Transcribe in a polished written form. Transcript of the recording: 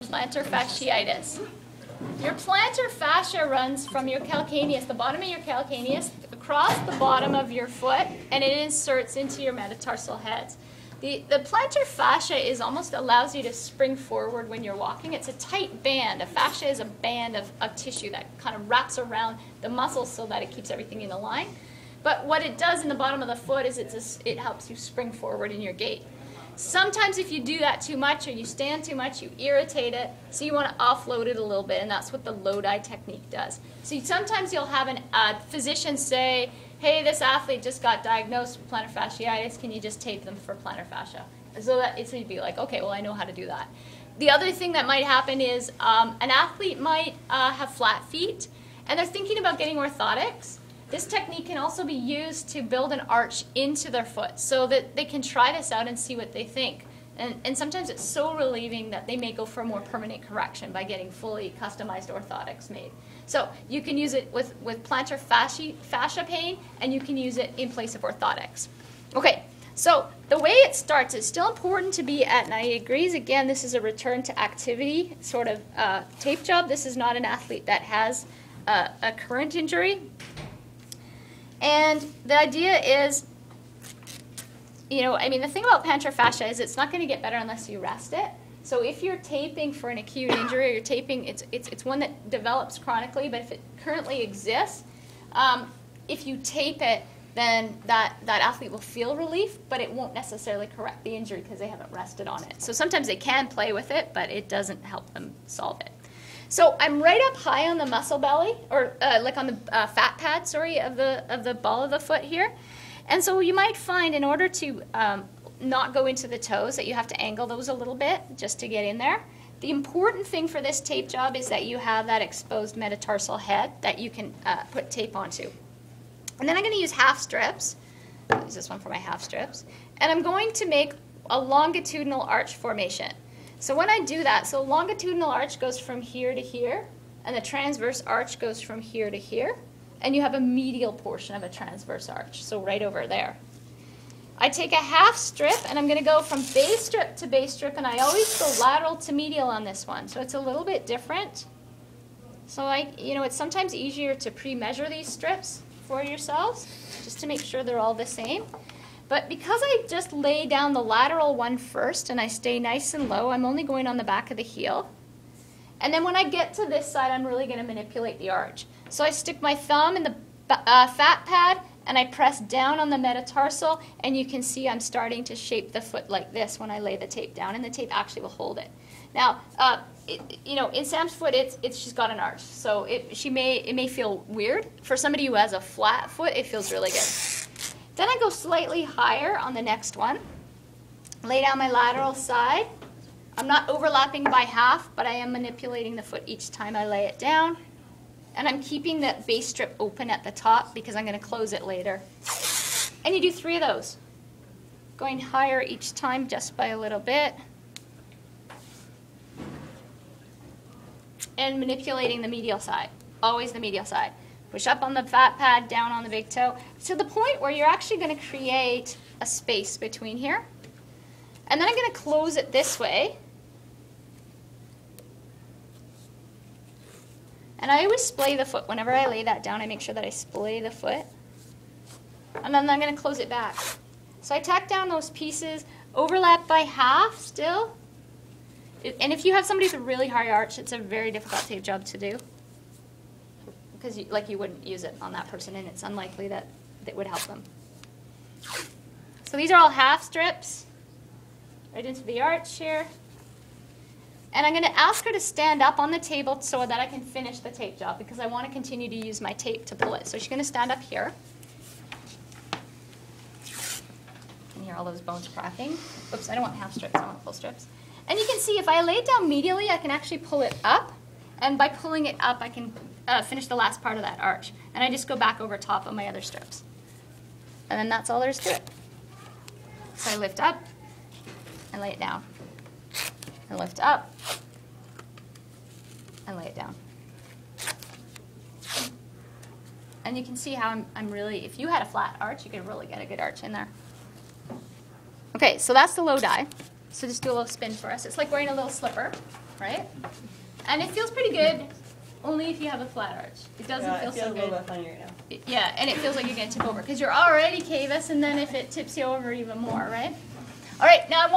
Plantar fasciitis. Your plantar fascia runs from your calcaneus, the bottom of your calcaneus, across the bottom of your foot, and it inserts into your metatarsal heads. The plantar fascia almost allows you to spring forward when you're walking. It's a tight band. A fascia is a band of tissue that kind of wraps around the muscles so that it keeps everything in a line. But what it does in the bottom of the foot is it helps you spring forward in your gait. Sometimes if you do that too much or you stand too much, you irritate it, so you want to offload it a little bit, and that's what the Lodi technique does. So sometimes you'll have a physician say, hey, this athlete just got diagnosed with plantar fasciitis, can you just tape them for plantar fascia? So you'd be like, okay, well, I know how to do that. The other thing that might happen is an athlete might have flat feet, and they're thinking about getting orthotics. This technique can also be used to build an arch into their foot so that they can try this out and see what they think. And sometimes it's so relieving that they may go for a more permanent correction by getting fully customized orthotics made. So you can use it with plantar fascia pain, and you can use it in place of orthotics. Okay, so the way it starts, it's still important to be at 90 degrees. Again, this is a return to activity sort of tape job. This is not an athlete that has a current injury. And the idea is, the thing about plantar fascia is it's not going to get better unless you rest it. So if you're taping for an acute injury, or you're taping, it's one that develops chronically, but if it currently exists, if you tape it, then that athlete will feel relief, but it won't necessarily correct the injury because they haven't rested on it. So sometimes they can play with it, but it doesn't help them solve it. So I'm right up high on the muscle belly, or like on the fat pad, sorry, of the ball of the foot here. And so you might find in order to not go into the toes that you have to angle those a little bit just to get in there. The important thing for this tape job is that you have that exposed metatarsal head that you can put tape onto. And then I'm going to use half strips. I'll use this one for my half strips. And I'm going to make a longitudinal arch formation. So when I do that, so longitudinal arch goes from here to here, and the transverse arch goes from here to here, and you have a medial portion of a transverse arch, so right over there. I take a half strip, and I'm going to go from base strip to base strip, and I always go lateral to medial on this one, so it's a little bit different. So it's sometimes easier to pre-measure these strips for yourselves, just to make sure they're all the same. But because I just lay down the lateral one first and I stay nice and low, I'm only going on the back of the heel. And then when I get to this side, I'm really going to manipulate the arch. So I stick my thumb in the fat pad and I press down on the metatarsal, and you can see I'm starting to shape the foot like this when I lay the tape down, and the tape actually will hold it. Now, in Sam's foot, she's got an arch, so it may feel weird. For somebody who has a flat foot, it feels really good. Then I go slightly higher on the next one, lay down my lateral side. I'm not overlapping by half, but I am manipulating the foot each time I lay it down. And I'm keeping the base strip open at the top because I'm going to close it later. And you do 3 of those, going higher each time just by a little bit. And manipulating the medial side, always the medial side. Push up on the fat pad, down on the big toe, to the point where you're actually going to create a space between here. And then I'm going to close it this way. And I always splay the foot. Whenever I lay that down, I make sure that I splay the foot. And then I'm going to close it back. So I tack down those pieces, overlap by half still. And if you have somebody with a really high arch, it's a very difficult tape job to do, because you wouldn't use it on that person, and it's unlikely that it would help them. So these are all half strips, right into the arch here. And I'm going to ask her to stand up on the table so that I can finish the tape job, because I want to continue to use my tape to pull it. So she's going to stand up here. You can hear all those bones cracking. Oops, I don't want half strips, I want full strips. And you can see if I lay it down medially, I can actually pull it up. And by pulling it up, I can finish the last part of that arch. And I just go back over top of my other strips. And then that's all there is to it. So I lift up and lay it down. And lift up and lay it down. And you can see how I'm really, if you had a flat arch, you could really get a good arch in there. Okay, so that's the Lodi. So just do a little spin for us. It's like wearing a little slipper. right? And it feels pretty good only if you have a flat arch. It doesn't feel so a good. little bit funny right now. Yeah, and it feels like you're going to tip over because you're already cavus, and then if it tips you over even more, right? All right, now I want